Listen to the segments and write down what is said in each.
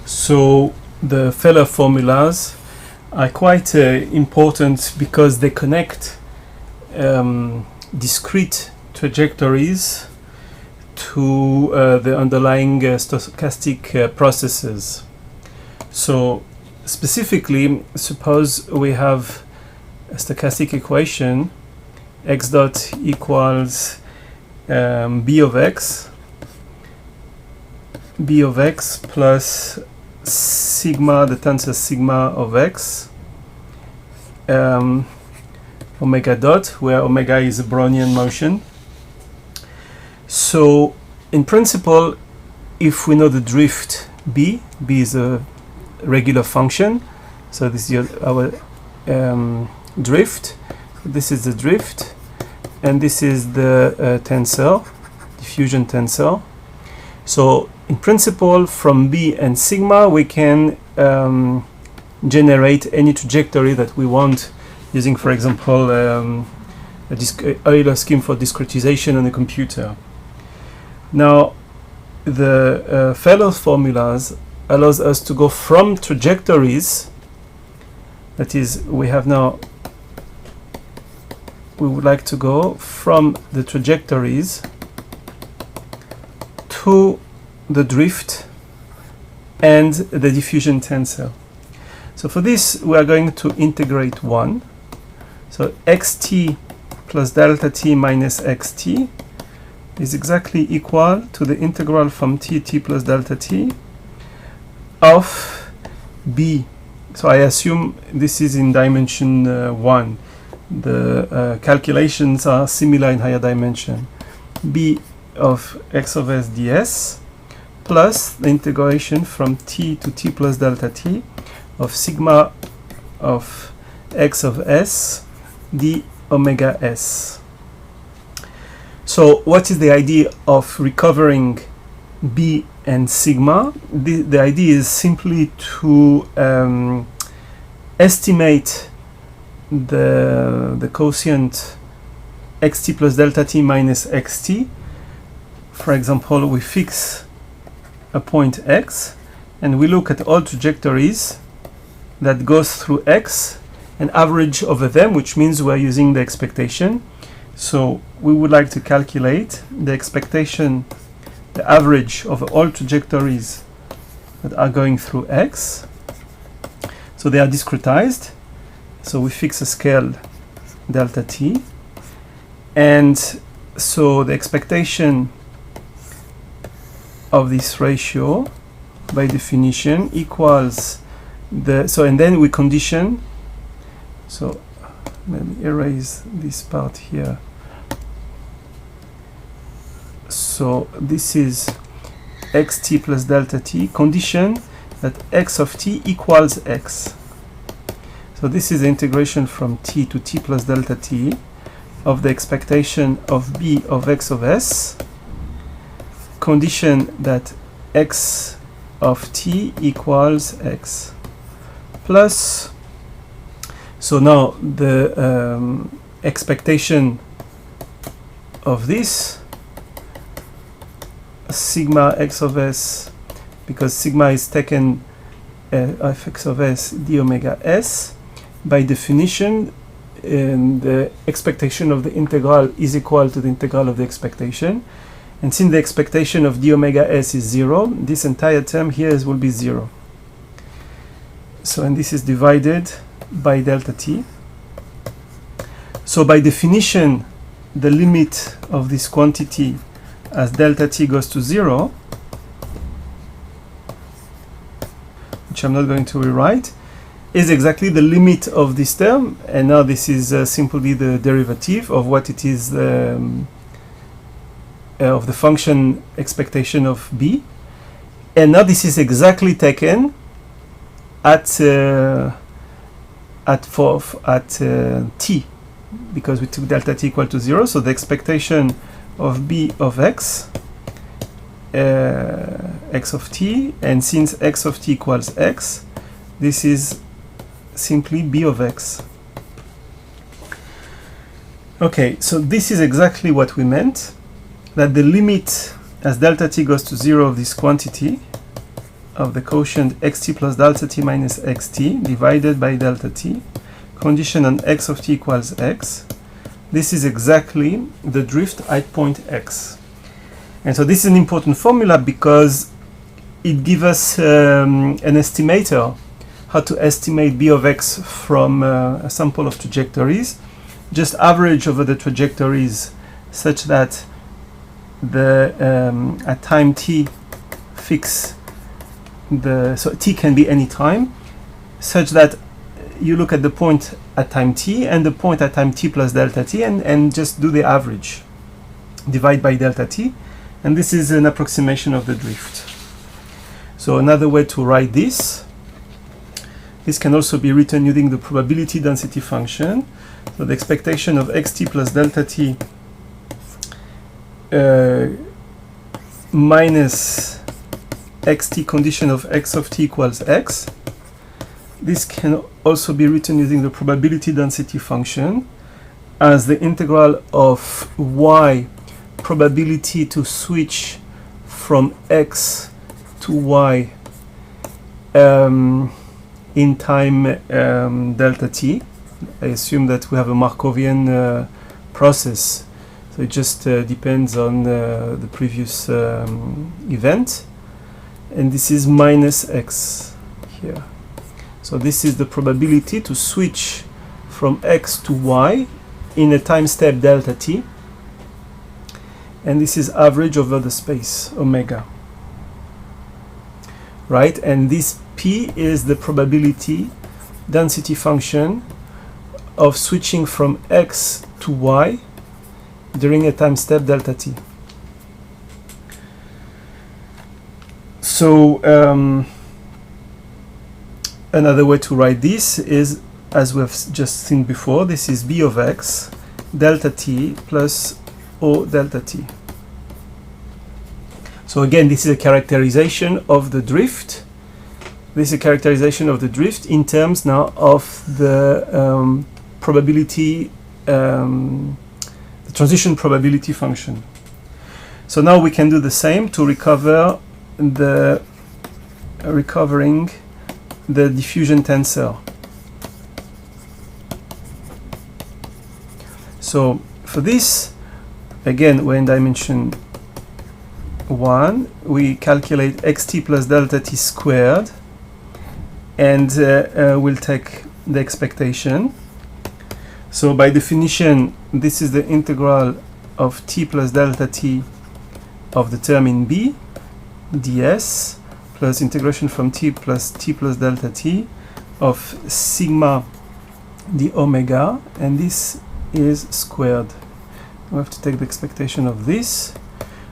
So the Feller formulas are quite important because they connect discrete trajectories to the underlying stochastic processes. So specifically, suppose we have a stochastic equation x dot equals b of x plus sigma, the tensor sigma of x, omega dot, where omega is a Brownian motion. So in principle, if we know the drift b is a regular function, so this is our drift, this is the drift, and this is the tensor, diffusion tensor. So in principle, from b and sigma we can generate any trajectory that we want using, for example, Euler scheme for discretization on a computer. Now the Feller formulas allows us to go from trajectories, that is, we would like to go from the trajectories to the drift and the diffusion tensor. So for this we are going to integrate 1. So xt plus delta t minus xt is exactly equal to the integral from t plus delta t of b. So I assume this is in dimension 1. The calculations are similar in higher dimension. b of x of s ds plus the integration from t to t plus delta t of sigma of x of s d omega s. So what is the idea of recovering b and sigma? The idea is simply to estimate the quotient xt plus delta t minus xt. For example, we fix a point x and we look at all trajectories that goes through x and average over them, which means we're using the expectation. So we would like to calculate the expectation, the average of all trajectories that are going through x. So they are discretized. So we fix a scale delta t. And so the expectation of this ratio by definition equals and then we condition. So let me erase this part here. So this is xt plus delta t, condition that x of t equals x. So this is the integration from t to t plus delta t of the expectation of b of x of s, condition that x of t equals x, plus, so now the expectation of this sigma x of s, because sigma is taken of x of s d omega s, by definition the expectation of the integral is equal to the integral of the expectation, and since the expectation of d omega s is 0, this entire term here will be 0. So, and this is divided by delta t. So by definition the limit of this quantity as delta t goes to 0, which I'm not going to rewrite, is exactly the limit of this term, and now this is simply the derivative of what it is of the function expectation of b, and now this is exactly taken at t, because we took delta t equal to 0, so the expectation of b of x, x of t, and since x of t equals x, this is simply b of x. Okay, so this is exactly what we meant, that the limit as delta t goes to 0 of this quantity of the quotient xt plus delta t minus xt divided by delta t, condition on x of t equals x. This is exactly the drift at point x. And so this is an important formula because it gives us an estimator how to estimate b of x from a sample of trajectories. Just average over the trajectories such that the at time t fix the, so t can be any time, such that you look at the point at time t and the point at time t plus delta t and just do the average, divide by delta t, and this is an approximation of the drift. So another way to write this can also be written using the probability density function. So the expectation of xt plus delta t minus xt condition of x of t equals x. This can also be written using the probability density function as the integral of y probability to switch from x to y in time delta t. I assume that we have a Markovian process, so it just depends on the previous event, and this is minus x here. So this is the probability to switch from x to y in a time step delta t, and this is average over the space omega, right? And this p is the probability density function of switching from x to y during a time step delta t. So another way to write this is, as we have just seen before, this is b of x delta t plus o delta t. So again, this is a characterization of the drift. This is a characterization of the drift in terms now of the probability, the transition probability function. So now we can do the same to recover the recovering the diffusion tensor. So for this, again, we're in dimension 1, we calculate xt plus delta t squared, and we'll take the expectation. So by definition, this is the integral of t plus delta t of the term in B, ds, plus integration from t plus delta t of sigma d omega, and this is squared. We have to take the expectation of this.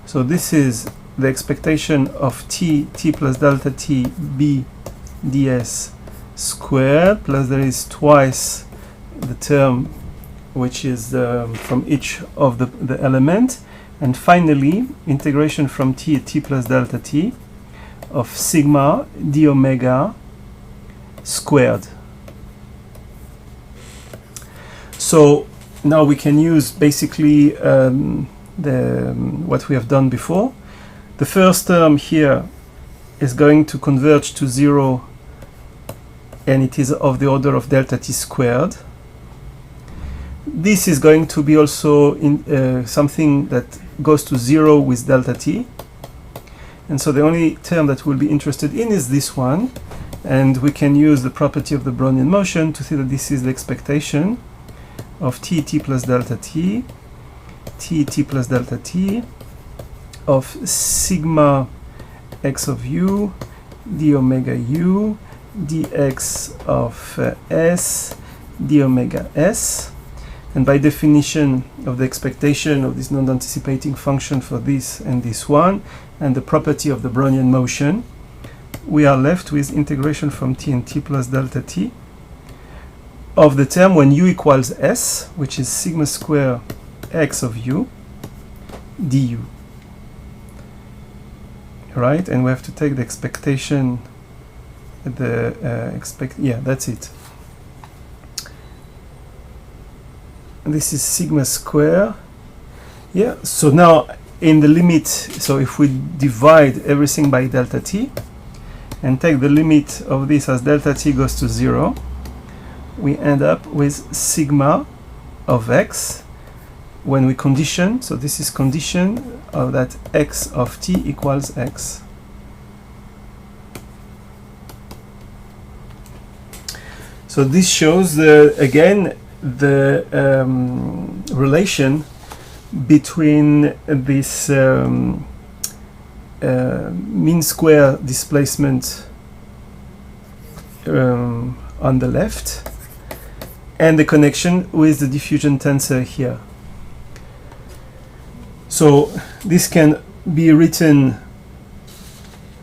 So this is the expectation of t plus delta t b ds squared, plus there is twice the term which is from each of the element, and finally integration from t plus delta t of sigma d omega squared. So now we can use basically what we have done before. The first term here is going to converge to 0, and it is of the order of delta t squared. This is going to be also in something that goes to 0 with delta t, and so the only term that we'll be interested in is this one, and we can use the property of the Brownian motion to see that this is the expectation of t plus delta t, t plus delta t of sigma x of u d omega u dx of s d omega s. And by definition of the expectation of this non-anticipating function for this and this one, and the property of the Brownian motion, we are left with integration from t and t plus delta t of the term when u equals s, which is sigma square x of u du. Right, and we have to take the expectation, that's it. This is sigma square. Yeah, so now in the limit, so if we divide everything by delta t, and take the limit of this as delta t goes to 0, we end up with sigma of x when we condition. So this is condition of that x of t equals x. So this shows again the relation between this mean square displacement on the left and the connection with the diffusion tensor here. So this can be written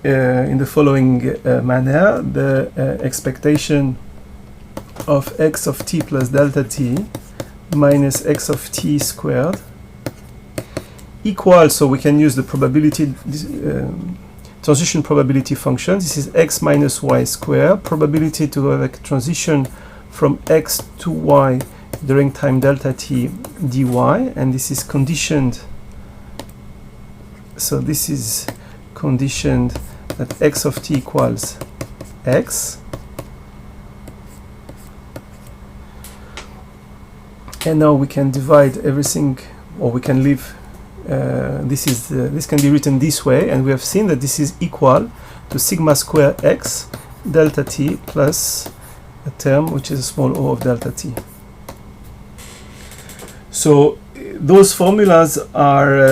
in the following manner. The expectation of x of t plus delta t minus x of t squared equals, so we can use the probability transition probability function. This is x minus y squared, probability to have a transition from x to y during time delta t dy, and this is conditioned. So this is conditioned that x of t equals x. And now we can divide everything, or we can leave. This can be written this way, and we have seen that this is equal to sigma square x delta t plus a term which is a small o of delta t. So those formulas are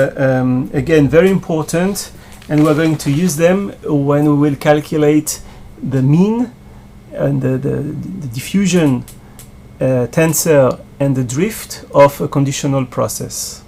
again very important, and we're going to use them when we will calculate the mean and the diffusion tensor and the drift of a conditional process.